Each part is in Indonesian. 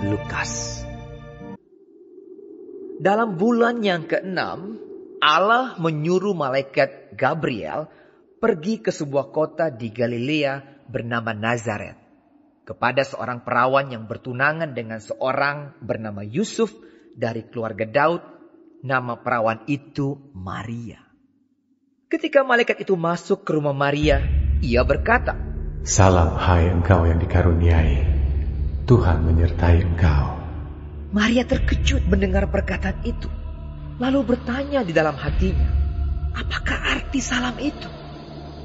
Lukas. Dalam bulan yang ke-6, Allah menyuruh malaikat Gabriel pergi ke sebuah kota di Galilea bernama Nazaret, kepada seorang perawan yang bertunangan dengan seorang bernama Yusuf dari keluarga Daud. Nama perawan itu Maria. Ketika malaikat itu masuk ke rumah Maria, ia berkata, "Salam, hai engkau yang dikaruniai, Tuhan menyertai engkau." Maria terkejut mendengar perkataan itu, lalu bertanya di dalam hatinya, apakah arti salam itu?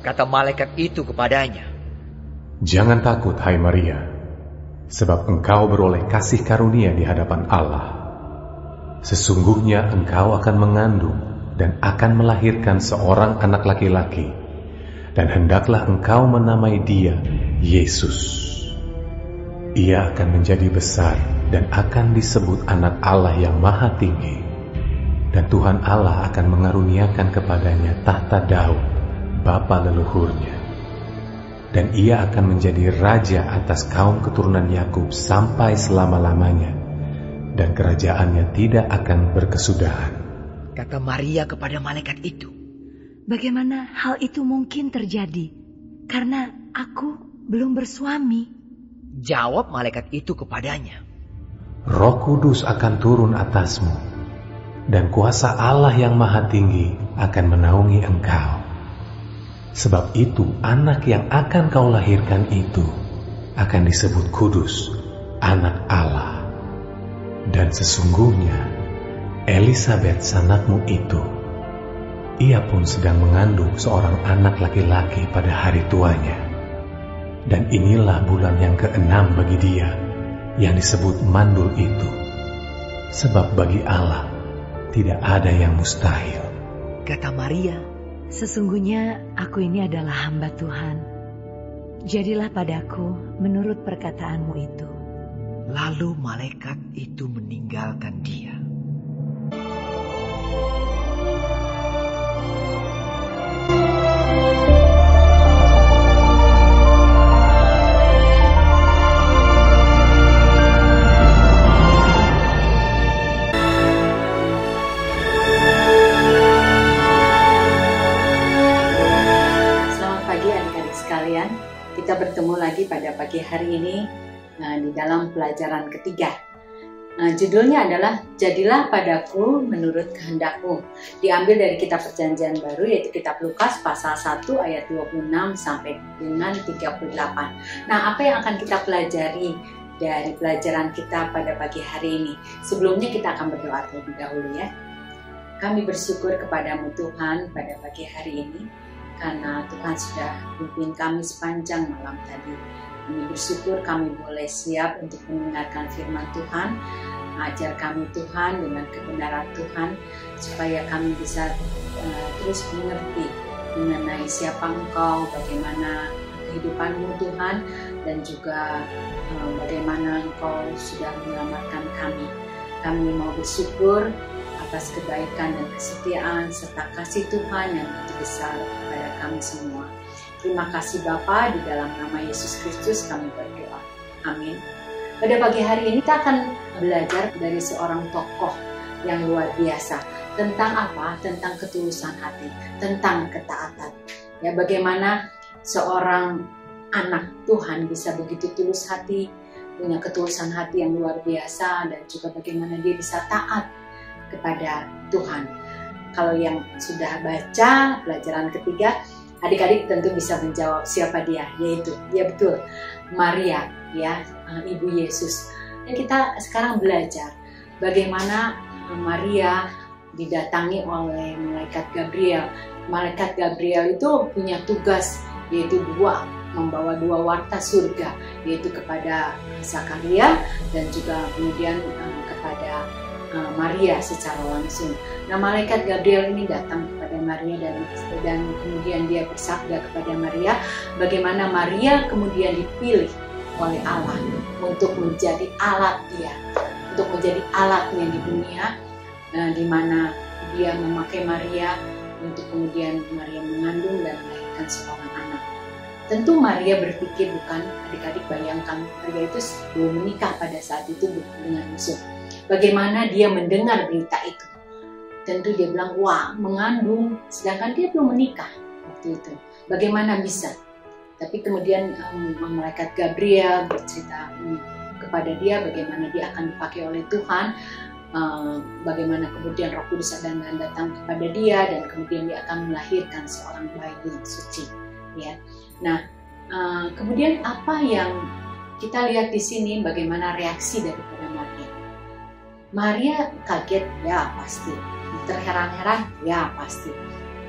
Kata malaikat itu kepadanya, "Jangan takut, hai Maria, sebab engkau beroleh kasih karunia di hadapan Allah. Sesungguhnya engkau akan mengandung dan akan melahirkan seorang anak laki-laki, dan hendaklah engkau menamai dia Yesus. Ia akan menjadi besar dan akan disebut anak Allah yang Maha Tinggi, dan Tuhan Allah akan mengaruniakan kepadanya tahta Daud, bapa leluhurnya. Dan ia akan menjadi raja atas kaum keturunan Yakub sampai selama-lamanya, dan kerajaannya tidak akan berkesudahan." Kata Maria kepada malaikat itu, "Bagaimana hal itu mungkin terjadi? Karena aku belum bersuami." Jawab malaikat itu kepadanya, "Roh Kudus akan turun atasmu, dan kuasa Allah yang Maha Tinggi akan menaungi engkau. Sebab itu anak yang akan kau lahirkan itu akan disebut kudus, anak Allah. Dan sesungguhnya Elisabet sanakmu itu, ia pun sedang mengandung seorang anak laki-laki pada hari tuanya. Dan inilah bulan yang ke-6 bagi dia, yang disebut mandul itu. Sebab bagi Allah tidak ada yang mustahil." Kata Maria, "Sesungguhnya aku ini adalah hamba Tuhan. Jadilah padaku menurut perkataanmu itu." Lalu malaikat itu meninggalkan dia. Kita bertemu lagi pada pagi hari ini di dalam pelajaran ketiga. Judulnya adalah "Jadilah padaku menurut kehendakmu". Diambil dari kitab Perjanjian Baru, yaitu kitab Lukas pasal 1 ayat 26 sampai dengan 38. Nah, apa yang akan kita pelajari dari pelajaran kita pada pagi hari ini? Sebelumnya kita akan berdoa terlebih dahulu ya. Kami bersyukur kepadamu Tuhan pada pagi hari ini, karena Tuhan sudah pimpin kami sepanjang malam tadi. Kami bersyukur kami boleh siap untuk mendengarkan firman Tuhan. Ajar kami Tuhan dengan kebenaran Tuhan, supaya kami bisa terus mengerti mengenai siapa Engkau, bagaimana kehidupan-Mu Tuhan, dan juga bagaimana Engkau sudah menyelamatkan kami. Kami mau bersyukur atas kebaikan dan kesetiaan serta kasih Tuhan yang begitu besar kepada kami semua. Terima kasih Bapa, di dalam nama Yesus Kristus kami berdoa. Amin. Pada pagi hari ini kita akan belajar dari seorang tokoh yang luar biasa. Tentang apa? Tentang ketulusan hati, tentang ketaatan. Ya, bagaimana seorang anak Tuhan bisa begitu tulus hati, punya ketulusan hati yang luar biasa, dan juga bagaimana dia bisa taat kepada Tuhan. Kalau yang sudah baca pelajaran ketiga, adik-adik tentu bisa menjawab siapa dia, yaitu ya betul, Maria, ya, ibu Yesus. Dan kita sekarang belajar bagaimana Maria didatangi oleh malaikat Gabriel. Malaikat Gabriel itu punya tugas, yaitu membawa dua warta surga, yaitu kepada Zakaria dan juga kemudian kepada Maria secara langsung. Nah, malaikat Gabriel ini datang kepada Maria dan kemudian dia bersabda kepada Maria bagaimana Maria kemudian dipilih oleh Allah untuk menjadi alat dia, untuk menjadi alatnya di dunia, di mana dia memakai Maria untuk kemudian Maria mengandung dan melahirkan seorang anak. Tentu Maria berpikir, bukan adik-adik, bayangkan Maria itu belum menikah pada saat itu dengan Yusuf. Bagaimana dia mendengar berita itu? Tentu dia bilang, wah, mengandung sedangkan dia belum menikah waktu itu. Bagaimana bisa? Tapi kemudian malaikat Gabriel bercerita kepada dia bagaimana dia akan dipakai oleh Tuhan, bagaimana kemudian Roh Kudus akan datang kepada dia dan kemudian dia akan melahirkan seorang bayi yang suci. Ya. Nah, kemudian apa yang kita lihat di sini, bagaimana reaksi daripada Maria? Maria kaget, ya pasti. Terheran-heran, ya pasti.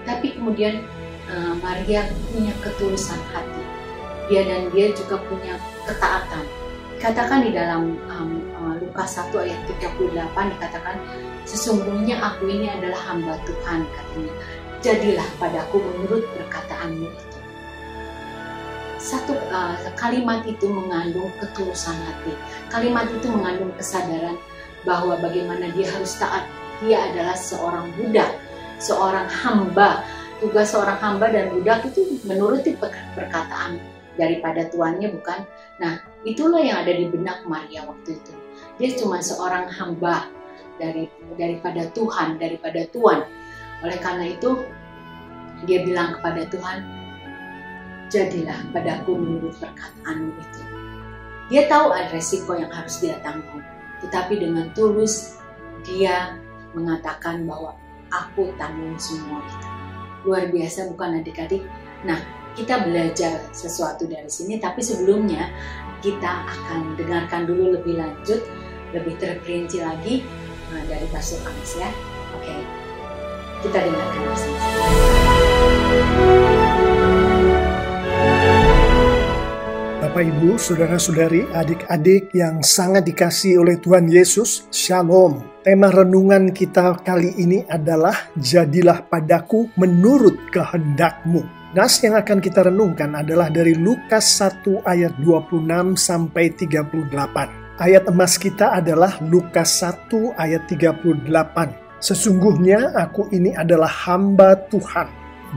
Tapi kemudian Maria punya ketulusan hati. Dia juga punya ketaatan. Dikatakan di dalam Lukas 1 ayat 38 dikatakan, sesungguhnya aku ini adalah hamba Tuhan, katanya. Jadilah padaku menurut perkataanmu itu. Satu kalimat itu mengandung ketulusan hati. Kalimat itu mengandung kesadaran bahwa bagaimana dia harus taat. Dia adalah seorang budak, seorang hamba. Tugas seorang hamba dan budak itu menuruti perkataan daripada tuannya, bukan? Nah, itulah yang ada di benak Maria waktu itu. Dia cuma seorang hamba daripada Tuhan, daripada Tuhan. Oleh karena itu, dia bilang kepada Tuhan, jadilah padaku menurut perkataanmu itu. Dia tahu ada resiko yang harus dia tanggung, tetapi dengan tulus dia mengatakan bahwa aku tanggung semua itu. Luar biasa, bukan adik-adik? Nah, kita belajar sesuatu dari sini, tapi sebelumnya kita akan dengarkan dulu lebih lanjut, lebih terperinci lagi dari Pastor Amis, ya. Oke, kita dengarkan bersama. Bapak, Ibu, Saudara-saudari, adik-adik yang sangat dikasihi oleh Tuhan Yesus, Shalom. Tema renungan kita kali ini adalah jadilah padaku menurut kehendak-Mu. Nas yang akan kita renungkan adalah dari Lukas 1 ayat 26 sampai 38. Ayat emas kita adalah Lukas 1 ayat 38. Sesungguhnya aku ini adalah hamba Tuhan.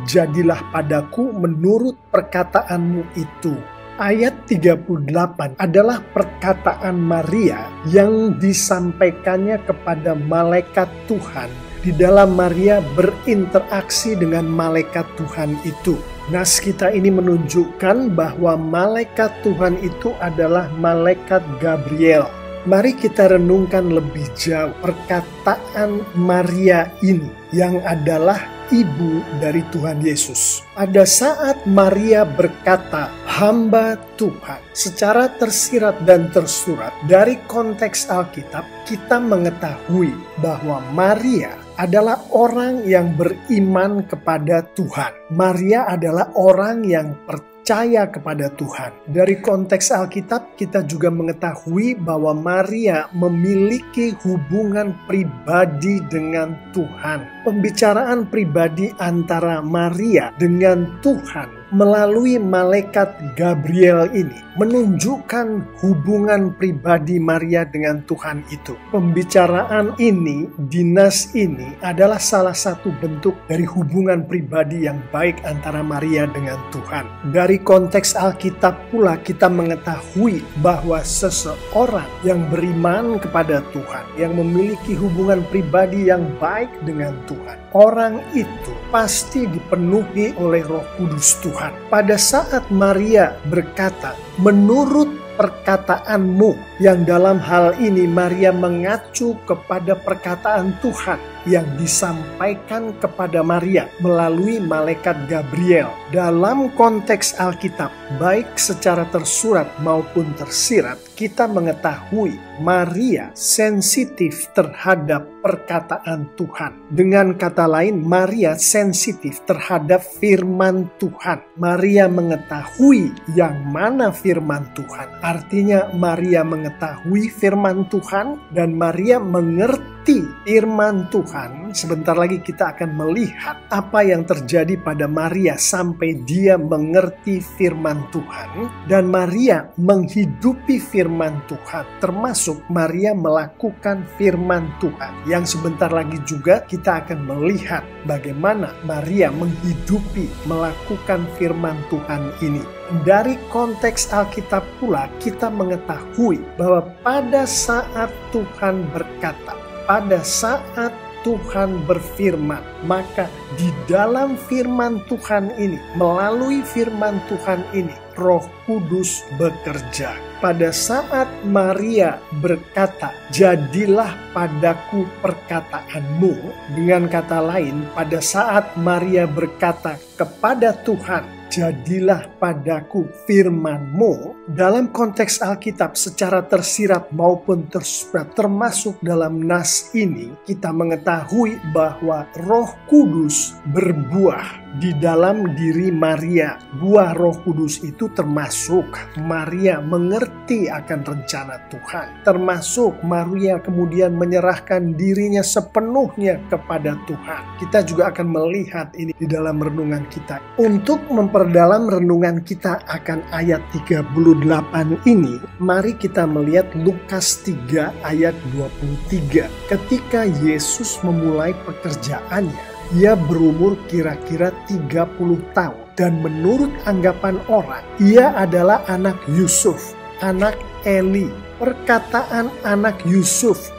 Jadilah padaku menurut perkataanmu itu. Ayat 38 adalah perkataan Maria yang disampaikannya kepada malaikat Tuhan di dalam Maria berinteraksi dengan malaikat Tuhan itu. Nas kita ini menunjukkan bahwa malaikat Tuhan itu adalah malaikat Gabriel. Mari kita renungkan lebih jauh perkataan Maria ini yang adalah ibu dari Tuhan Yesus. Pada saat Maria berkata, hamba Tuhan, secara tersirat dan tersurat dari konteks Alkitab, kita mengetahui bahwa Maria adalah orang yang beriman kepada Tuhan. Maria adalah orang yang percaya kepada Tuhan. Dari konteks Alkitab, kita juga mengetahui bahwa Maria memiliki hubungan pribadi dengan Tuhan. Pembicaraan pribadi antara Maria dengan Tuhan melalui malaikat Gabriel ini menunjukkan hubungan pribadi Maria dengan Tuhan itu. Pembicaraan ini, dinas ini adalah salah satu bentuk dari hubungan pribadi yang baik antara Maria dengan Tuhan. Dari konteks Alkitab pula kita mengetahui bahwa seseorang yang beriman kepada Tuhan, yang memiliki hubungan pribadi yang baik dengan Tuhan, orang itu pasti dipenuhi oleh Roh Kudus Tuhan. Pada saat Maria berkata, menurut perkataanmu, yang dalam hal ini Maria mengacu kepada perkataan Tuhan yang disampaikan kepada Maria melalui malaikat Gabriel. Dalam konteks Alkitab, baik secara tersurat maupun tersirat, kita mengetahui Maria sensitif terhadap perkataan Tuhan. Dengan kata lain, Maria sensitif terhadap firman Tuhan. Maria mengetahui yang mana firman Tuhan. Artinya Maria mengetahui firman Tuhan dan Maria mengerti mengerti firman Tuhan. Sebentar lagi kita akan melihat apa yang terjadi pada Maria sampai dia mengerti firman Tuhan. Dan Maria menghidupi firman Tuhan, termasuk Maria melakukan firman Tuhan. Yang sebentar lagi juga kita akan melihat bagaimana Maria menghidupi, melakukan firman Tuhan ini. Dari konteks Alkitab pula kita mengetahui bahwa pada saat Tuhan berkata, pada saat Tuhan berfirman, maka di dalam firman Tuhan ini, melalui firman Tuhan ini, Roh Kudus bekerja. Pada saat Maria berkata, "Jadilah padaku perkataanmu." Dengan kata lain, pada saat Maria berkata kepada Tuhan, "Jadilah padaku firman-Mu," dalam konteks Alkitab secara tersirat maupun tersurat, termasuk dalam nas ini, kita mengetahui bahwa Roh Kudus berbuah di dalam diri Maria. Buah Roh Kudus itu termasuk Maria mengerti akan rencana Tuhan, termasuk Maria kemudian menyerahkan dirinya sepenuhnya kepada Tuhan. Kita juga akan melihat ini di dalam renungan kita. Untuk memperdalam renungan kita akan ayat 38 ini, mari kita melihat Lukas 3 ayat 23. Ketika Yesus memulai pekerjaannya, ia berumur kira-kira 30 tahun. Dan menurut anggapan orang, ia adalah anak Yusuf, anak Eli. Perkataan anak Yusuf,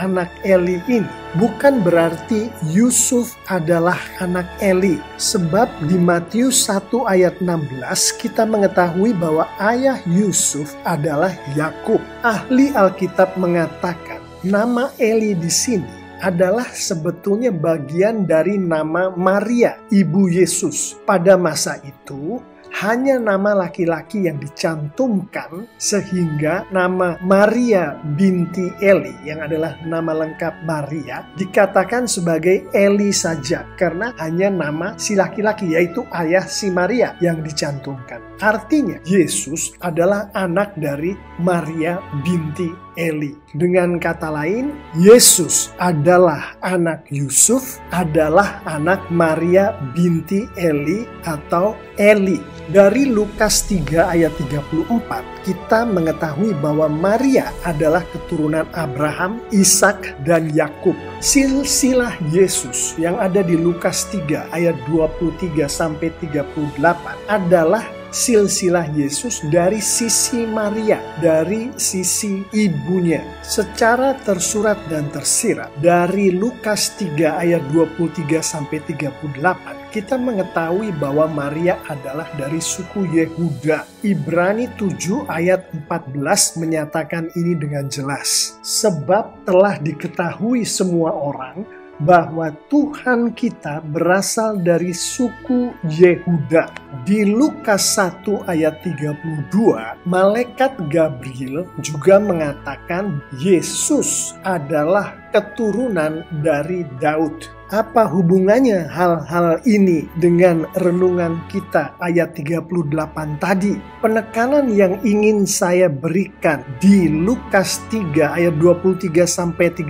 anak Eli ini bukan berarti Yusuf adalah anak Eli. Sebab di Matius 1 ayat 16 kita mengetahui bahwa ayah Yusuf adalah Yakub. Ahli Alkitab mengatakan nama Eli di sini adalah sebetulnya bagian dari nama Maria, ibu Yesus. Pada masa itu, hanya nama laki-laki yang dicantumkan, sehingga nama Maria binti Eli, yang adalah nama lengkap Maria, dikatakan sebagai Eli saja, karena hanya nama si laki-laki, yaitu ayah si Maria yang dicantumkan. Artinya, Yesus adalah anak dari Maria binti Eli. Dengan kata lain, Yesus adalah anak Yusuf, adalah anak Maria binti Eli atau Eli. Dari Lukas 3 ayat 34, kita mengetahui bahwa Maria adalah keturunan Abraham, Ishak, dan Yakub. Silsilah Yesus yang ada di Lukas 3 ayat 23-38 adalah silsilah Yesus dari sisi Maria, dari sisi ibunya. Secara tersurat dan tersirat dari Lukas 3 ayat 23-38 kita mengetahui bahwa Maria adalah dari suku Yehuda. Ibrani 7 ayat 14 menyatakan ini dengan jelas. Sebab telah diketahui semua orang bahwa Tuhan kita berasal dari suku Yehuda. Di Lukas 1 ayat 32, malaikat Gabriel juga mengatakan Yesus adalah keturunan dari Daud. Apa hubungannya hal-hal ini dengan renungan kita ayat 38 tadi? Penekanan yang ingin saya berikan di Lukas 3 ayat 23-38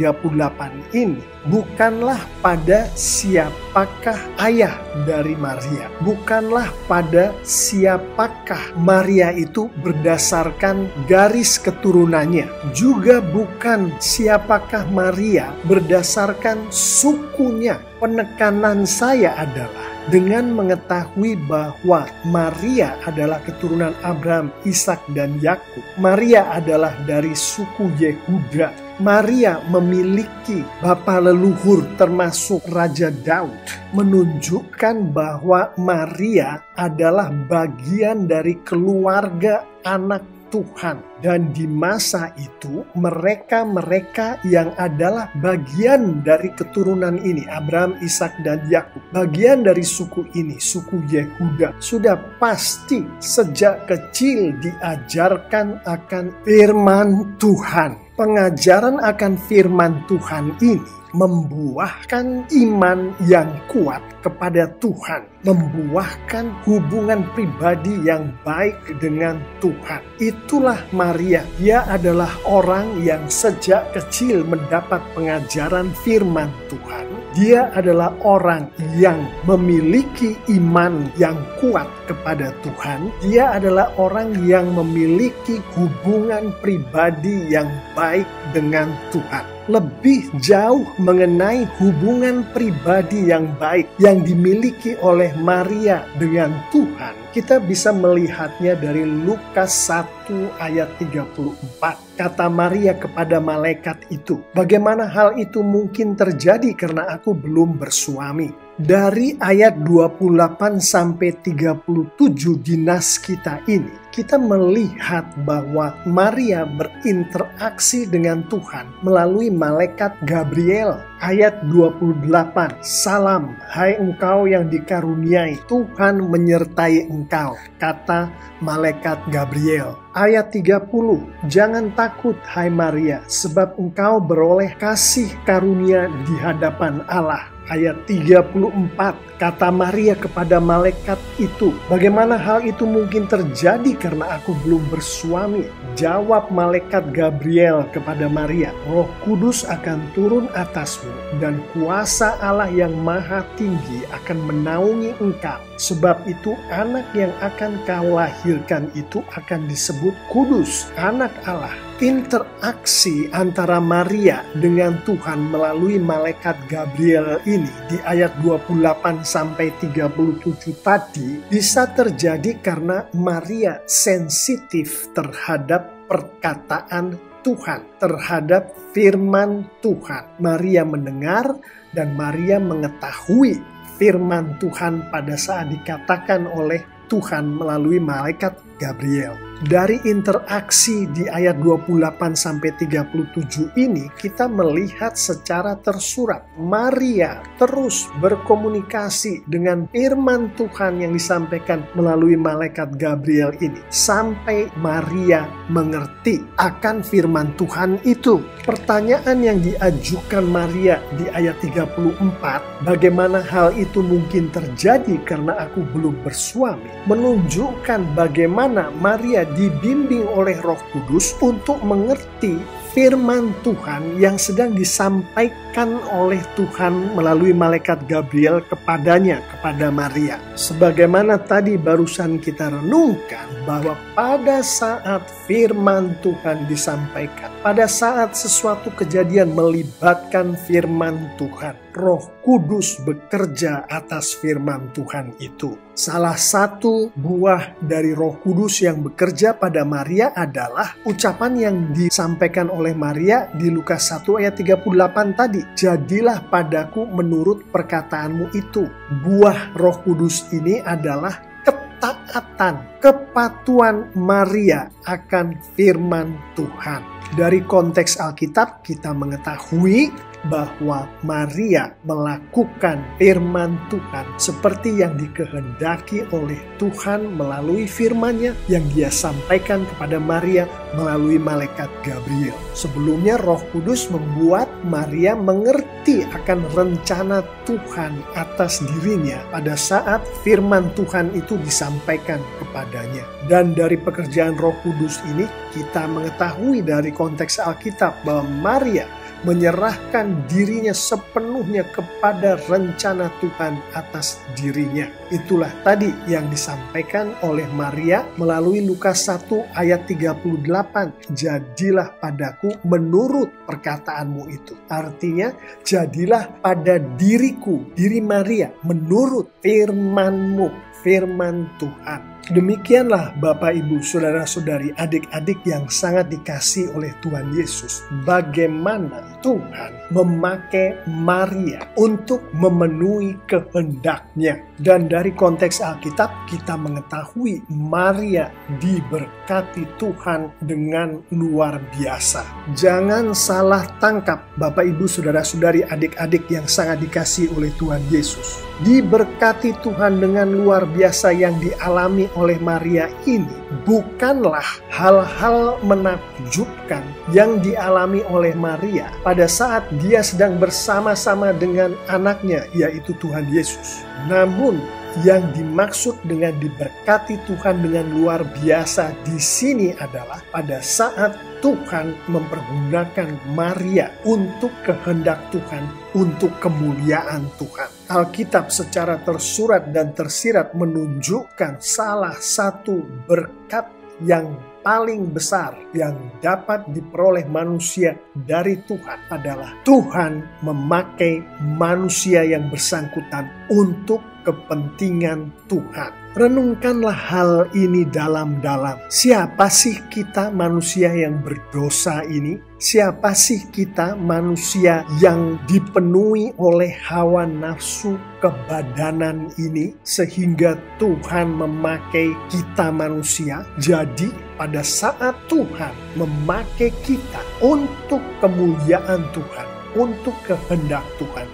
ini bukanlah pada siapakah ayah dari Maria. Bukanlah pada siapakah Maria itu berdasarkan garis keturunannya. Juga bukan siapakah Maria berdasarkan sukunya. Penekanan saya adalah dengan mengetahui bahwa Maria adalah keturunan Abraham, Ishak, dan Yakub. Maria adalah dari suku Yehuda. Maria memiliki bapa leluhur termasuk Raja Daud. Menunjukkan bahwa Maria adalah bagian dari keluarga anak Tuhan. Dan di masa itu mereka yang adalah bagian dari keturunan ini, Abraham, Ishak, dan Yakub, bagian dari suku ini, suku Yehuda, sudah pasti sejak kecil diajarkan akan firman Tuhan. Pengajaran akan firman Tuhan ini membuahkan iman yang kuat kepada Tuhan, membuahkan hubungan pribadi yang baik dengan Tuhan. Itulah Maria. Dia adalah orang yang sejak kecil mendapat pengajaran firman Tuhan. Dia adalah orang yang memiliki iman yang kuat kepada Tuhan. Dia adalah orang yang memiliki hubungan pribadi yang baik dengan Tuhan. Lebih jauh mengenai hubungan pribadi yang baik yang dimiliki oleh Maria dengan Tuhan, kita bisa melihatnya dari Lukas 1 ayat 34. Kata Maria kepada malaikat itu, bagaimana hal itu mungkin terjadi karena aku belum bersuami? Dari ayat 28 sampai 37 di nas kita ini, kita melihat bahwa Maria berinteraksi dengan Tuhan melalui malaikat Gabriel. Ayat 28, salam, hai engkau yang dikaruniai, Tuhan menyertai engkau, kata malaikat Gabriel. Ayat 30, jangan takut hai Maria, sebab engkau beroleh kasih karunia di hadapan Allah. Ayat 34, kata Maria kepada malaikat itu, bagaimana hal itu mungkin terjadi karena aku belum bersuami? Jawab malaikat Gabriel kepada Maria, Roh Kudus akan turun atasmu dan kuasa Allah yang maha tinggi akan menaungi engkau. Sebab itu anak yang akan kau lahirkan itu akan disebut kudus, anak Allah. Interaksi antara Maria dengan Tuhan melalui malaikat Gabriel ini di ayat 28 sampai 37 tadi bisa terjadi karena Maria sensitif terhadap perkataan Tuhan, terhadap firman Tuhan. Maria mendengar dan Maria mengetahui firman Tuhan pada saat dikatakan oleh Tuhan melalui malaikat Gabriel. Dari interaksi di ayat 28 sampai 37 ini kita melihat secara tersurat Maria terus berkomunikasi dengan firman Tuhan yang disampaikan melalui malaikat Gabriel ini sampai Maria mengerti akan firman Tuhan itu. Pertanyaan yang diajukan Maria di ayat 34, bagaimana hal itu mungkin terjadi karena aku belum bersuami, menunjukkan bagaimana Maria dibimbing oleh Roh Kudus untuk mengerti firman Tuhan yang sedang disampaikan oleh Tuhan melalui malaikat Gabriel kepadanya, kepada Maria. Sebagaimana tadi barusan kita renungkan bahwa pada saat firman Tuhan disampaikan, pada saat sesuatu kejadian melibatkan firman Tuhan, Roh Kudus bekerja atas firman Tuhan itu. Salah satu buah dari Roh Kudus yang bekerja pada Maria adalah ucapan yang disampaikan oleh Maria di Lukas 1 ayat 38 tadi. Jadilah padaku menurut perkataanmu itu. Buah Roh Kudus ini adalah ketaatan, kepatuhan Maria akan firman Tuhan. Dari konteks Alkitab kita mengetahui bahwa Maria melakukan firman Tuhan seperti yang dikehendaki oleh Tuhan melalui firman-Nya yang Dia sampaikan kepada Maria melalui malaikat Gabriel. Sebelumnya Roh Kudus membuat Maria mengerti akan rencana Tuhan atas dirinya pada saat firman Tuhan itu disampaikan kepadanya. Dan dari pekerjaan Roh Kudus ini kita mengetahui dari konteks Alkitab bahwa Maria menyerahkan dirinya sepenuhnya kepada rencana Tuhan atas dirinya. Itulah tadi yang disampaikan oleh Maria melalui Lukas 1 ayat 38. Jadilah padaku menurut perkataanmu itu. Artinya, jadilah pada diriku, diri Maria, menurut firman-Mu, firman Tuhan. Demikianlah Bapak, Ibu, Saudara-saudari, adik-adik yang sangat dikasihi oleh Tuhan Yesus. Bagaimana Tuhan memakai Maria untuk memenuhi kehendak-Nya. Dan dari konteks Alkitab kita mengetahui Maria diberkati Tuhan dengan luar biasa. Jangan salah tangkap Bapak, Ibu, Saudara-saudari, adik-adik yang sangat dikasihi oleh Tuhan Yesus. Diberkati Tuhan dengan luar biasa yang dialami oleh Maria ini bukanlah hal-hal menakjubkan yang dialami oleh Maria pada saat dia sedang bersama-sama dengan anaknya, yaitu Tuhan Yesus. Namun yang dimaksud dengan diberkati Tuhan dengan luar biasa di sini adalah pada saat Tuhan mempergunakan Maria untuk kehendak Tuhan, untuk kemuliaan Tuhan. Alkitab secara tersurat dan tersirat menunjukkan salah satu berkat yang paling besar yang dapat diperoleh manusia dari Tuhan adalah Tuhan memakai manusia yang bersangkutan untuk kepentingan Tuhan. Renungkanlah hal ini dalam-dalam. Siapa sih kita manusia yang berdosa ini? Siapa sih kita manusia yang dipenuhi oleh hawa nafsu kebadanan ini sehingga Tuhan memakai kita manusia? Jadi pada saat Tuhan memakai kita untuk kemuliaan Tuhan, untuk kehendak Tuhan,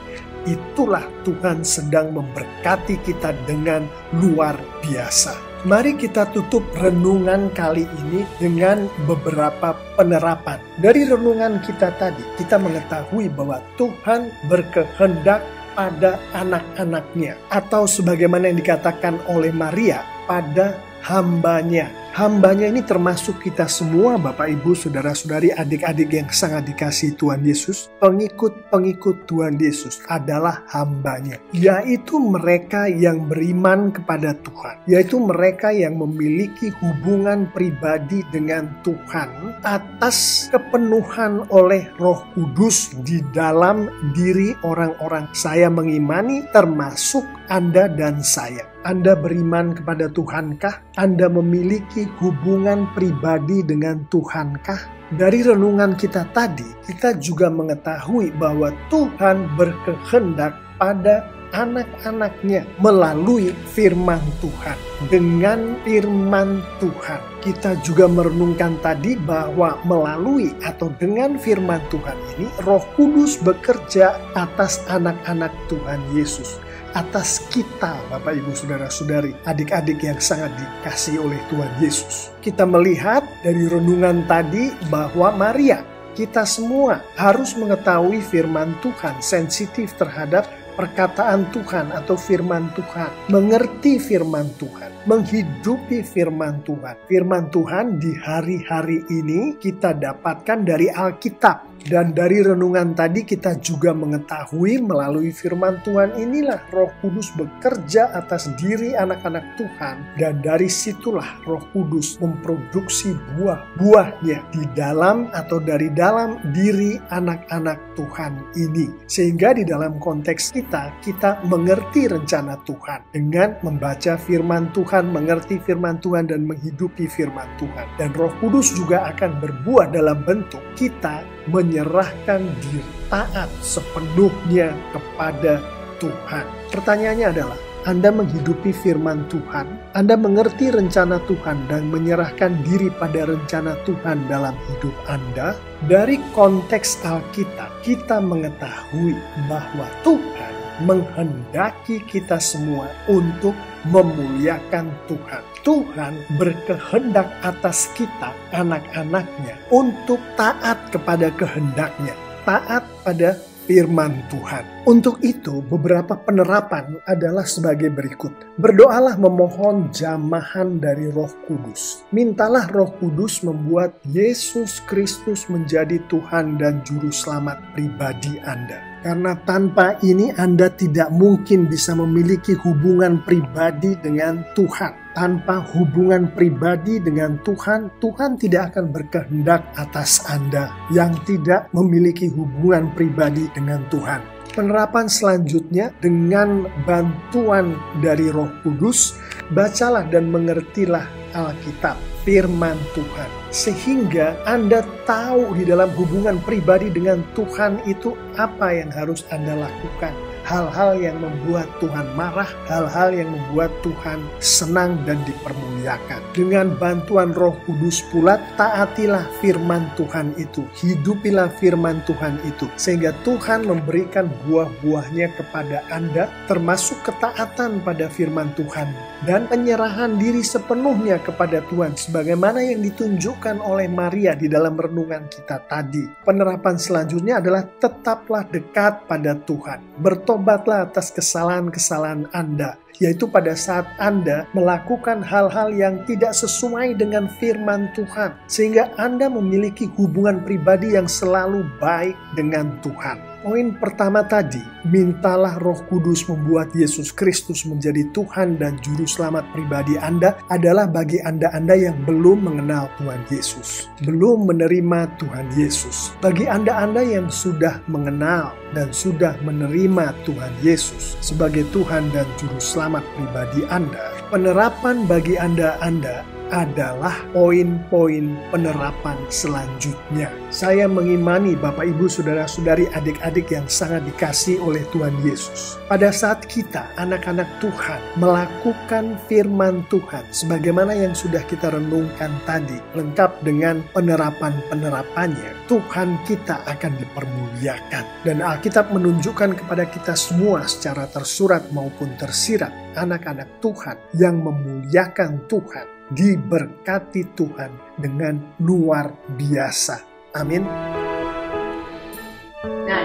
itulah Tuhan sedang memberkati kita dengan luar biasa. Mari kita tutup renungan kali ini dengan beberapa penerapan. Dari renungan kita tadi, kita mengetahui bahwa Tuhan berkehendak pada anak-anaknya. Atau sebagaimana yang dikatakan oleh Maria, pada hambanya. Hambanya ini termasuk kita semua, Bapak, Ibu, Saudara-saudari, adik-adik yang sangat dikasihi Tuhan Yesus. Pengikut-pengikut Tuhan Yesus adalah hambanya, yaitu mereka yang beriman kepada Tuhan, yaitu mereka yang memiliki hubungan pribadi dengan Tuhan atas kepenuhan oleh Roh Kudus di dalam diri orang-orang. Saya mengimani termasuk Anda dan saya. Anda beriman kepada Tuhankah? Anda memiliki hubungan pribadi dengan Tuhankah? Dari renungan kita tadi, kita juga mengetahui bahwa Tuhan berkehendak pada anak-anaknya melalui firman Tuhan. Dengan firman Tuhan, kita juga merenungkan tadi bahwa melalui atau dengan firman Tuhan ini, Roh Kudus bekerja atas anak-anak Tuhan Yesus. Atas kita, Bapak, Ibu, Saudara-saudari, adik-adik yang sangat dikasihi oleh Tuhan Yesus. Kita melihat dari renungan tadi bahwa Maria, kita semua harus mengetahui firman Tuhan, sensitif terhadap perkataan Tuhan atau firman Tuhan, mengerti firman Tuhan, menghidupi firman Tuhan. Firman Tuhan di hari-hari ini kita dapatkan dari Alkitab. Dan dari renungan tadi kita juga mengetahui melalui firman Tuhan inilah Roh Kudus bekerja atas diri anak-anak Tuhan. Dan dari situlah Roh Kudus memproduksi buah-buahnya di dalam atau dari dalam diri anak-anak Tuhan ini. Sehingga di dalam konteks kita mengerti rencana Tuhan dengan membaca firman Tuhan, mengerti firman Tuhan dan menghidupi firman Tuhan. Dan Roh Kudus juga akan berbuah dalam bentuk kita menyerahkan diri, taat sepenuhnya kepada Tuhan. Pertanyaannya adalah, Anda menghidupi firman Tuhan, Anda mengerti rencana Tuhan dan menyerahkan diri pada rencana Tuhan dalam hidup Anda? Dari konteks Alkitab, kita mengetahui bahwa Tuhan menghendaki kita semua untuk memuliakan Tuhan. Tuhan berkehendak atas kita, anak-anaknya, untuk taat kepada kehendaknya, taat pada firman Tuhan. Untuk itu, beberapa penerapan adalah sebagai berikut. Berdoalah memohon jamahan dari Roh Kudus. Mintalah Roh Kudus membuat Yesus Kristus menjadi Tuhan dan Juru Selamat pribadi Anda. Karena tanpa ini Anda tidak mungkin bisa memiliki hubungan pribadi dengan Tuhan. Tanpa hubungan pribadi dengan Tuhan, Tuhan tidak akan berkehendak atas Anda yang tidak memiliki hubungan pribadi dengan Tuhan. Penerapan selanjutnya, dengan bantuan dari Roh Kudus, bacalah dan mengertilah Alkitab, firman Tuhan. Sehingga Anda tahu di dalam hubungan pribadi dengan Tuhan itu apa yang harus Anda lakukan. Hal-hal yang membuat Tuhan marah, hal-hal yang membuat Tuhan senang dan dipermuliakan. Dengan bantuan Roh Kudus pula, taatilah firman Tuhan itu, hidupilah firman Tuhan itu, sehingga Tuhan memberikan buah-buahnya kepada Anda, termasuk ketaatan pada firman Tuhan, dan penyerahan diri sepenuhnya kepada Tuhan sebagai sebagaimana yang ditunjukkan oleh Maria di dalam renungan kita tadi. Penerapan selanjutnya adalah tetaplah dekat pada Tuhan. Bertobatlah atas kesalahan-kesalahan Anda, yaitu pada saat Anda melakukan hal-hal yang tidak sesuai dengan firman Tuhan, sehingga Anda memiliki hubungan pribadi yang selalu baik dengan Tuhan. Poin pertama tadi, mintalah Roh Kudus membuat Yesus Kristus menjadi Tuhan dan Juru Selamat pribadi Anda, adalah bagi Anda yang belum mengenal Tuhan Yesus, belum menerima Tuhan Yesus. Bagi Anda yang sudah mengenal dan sudah menerima Tuhan Yesus sebagai Tuhan dan Juru Selamat pribadi Anda, penerapan bagi Anda adalah poin-poin penerapan selanjutnya. Saya mengimani Bapak, Ibu, Saudara-saudari, adik-adik yang sangat dikasihi oleh Tuhan Yesus. Pada saat kita, anak-anak Tuhan, melakukan firman Tuhan, sebagaimana yang sudah kita renungkan tadi, lengkap dengan penerapan-penerapannya, Tuhan kita akan dipermuliakan. Dan Alkitab menunjukkan kepada kita semua secara tersurat maupun tersirat, anak-anak Tuhan yang memuliakan Tuhan, diberkati Tuhan dengan luar biasa. Amin. Nah,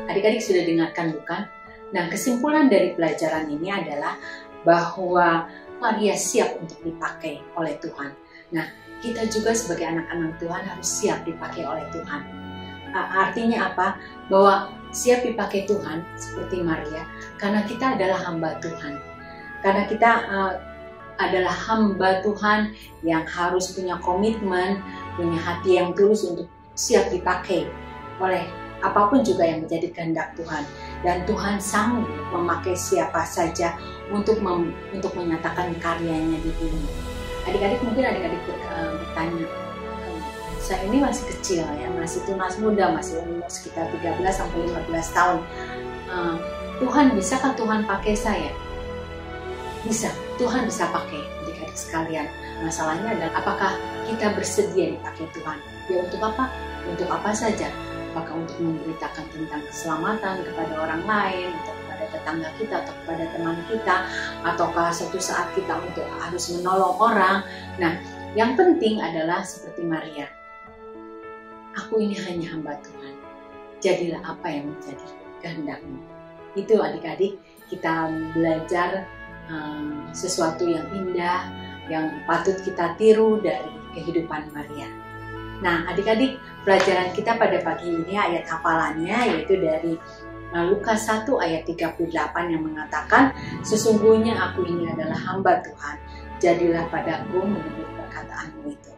adik-adik sudah dengarkan bukan? Nah, kesimpulan dari pelajaran ini adalah bahwa Maria siap untuk dipakai oleh Tuhan. Nah, kita juga sebagai anak-anak Tuhan harus siap dipakai oleh Tuhan. Artinya apa? Bahwa siap dipakai Tuhan seperti Maria, karena kita adalah hamba Tuhan. Karena kita adalah hamba Tuhan yang harus punya komitmen, punya hati yang tulus untuk siap dipakai oleh apapun juga yang menjadi kehendak Tuhan. Dan Tuhan sanggup memakai siapa saja untuk menyatakan karyanya di bumi. Adik-adik mungkin bertanya, saya ini masih kecil ya, masih tunas muda, masih umur sekitar 13-15 tahun. Tuhan, bisakah Tuhan pakai saya? Bisa, Tuhan bisa pakai adik-adik sekalian. Masalahnya adalah apakah kita bersedia dipakai Tuhan? Ya untuk apa? Untuk apa saja? Apakah untuk memberitakan tentang keselamatan kepada orang lain, atau kepada tetangga kita, atau kepada teman kita, ataukah suatu saat kita untuk harus menolong orang? Nah, yang penting adalah seperti Maria. Aku ini hanya hamba Tuhan. Jadilah apa yang menjadi kehendak-Mu. Itu adik-adik, kita belajar sesuatu yang indah, yang patut kita tiru dari kehidupan Maria. Nah, adik-adik, pelajaran kita pada pagi ini ayat hafalannya yaitu dari Lukas 1 ayat 38 yang mengatakan, sesungguhnya aku ini adalah hamba Tuhan, jadilah padaku menurut perkataan-Mu itu.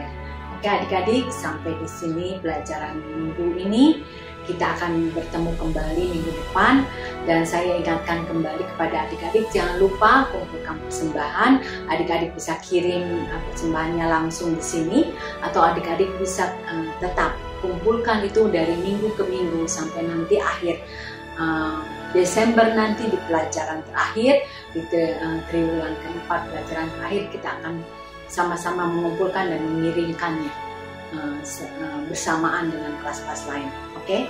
Ya. Oke adik-adik, sampai di sini pelajaran minggu ini. Kita akan bertemu kembali minggu depan, dan saya ingatkan kembali kepada adik-adik, jangan lupa kumpulkan persembahan. Adik-adik bisa kirim persembahannya langsung di sini, atau adik-adik bisa tetap kumpulkan itu dari minggu ke minggu sampai nanti akhir Desember nanti di pelajaran terakhir, di triwulan keempat pelajaran terakhir, kita akan sama-sama mengumpulkan dan mengirimkannya bersamaan dengan kelas-kelas lain. Oke,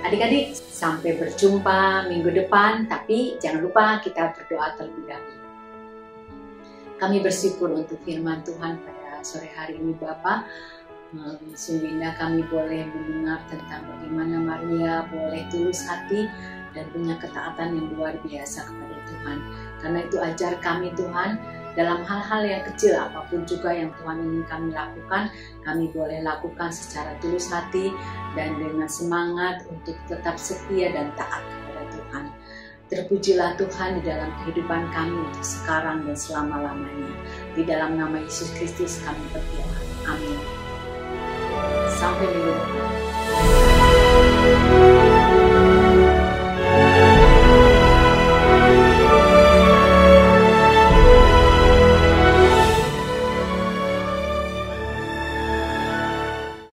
adik-adik, sampai berjumpa minggu depan. Tapi jangan lupa kita berdoa terlebih dahulu. Kami bersyukur untuk firman Tuhan pada sore hari ini, Bapa. Sungguh indah kami boleh mendengar tentang bagaimana Maria boleh tulus hati dan punya ketaatan yang luar biasa kepada Tuhan. Karena itu ajar kami Tuhan, dalam hal-hal yang kecil apapun juga yang Tuhan ingin kami lakukan, kami boleh lakukan secara tulus hati dan dengan semangat untuk tetap setia dan taat kepada Tuhan. Terpujilah Tuhan di dalam kehidupan kami untuk sekarang dan selama-lamanya. Di dalam nama Yesus Kristus kami berdoa. Amin. Sampai minggu depan.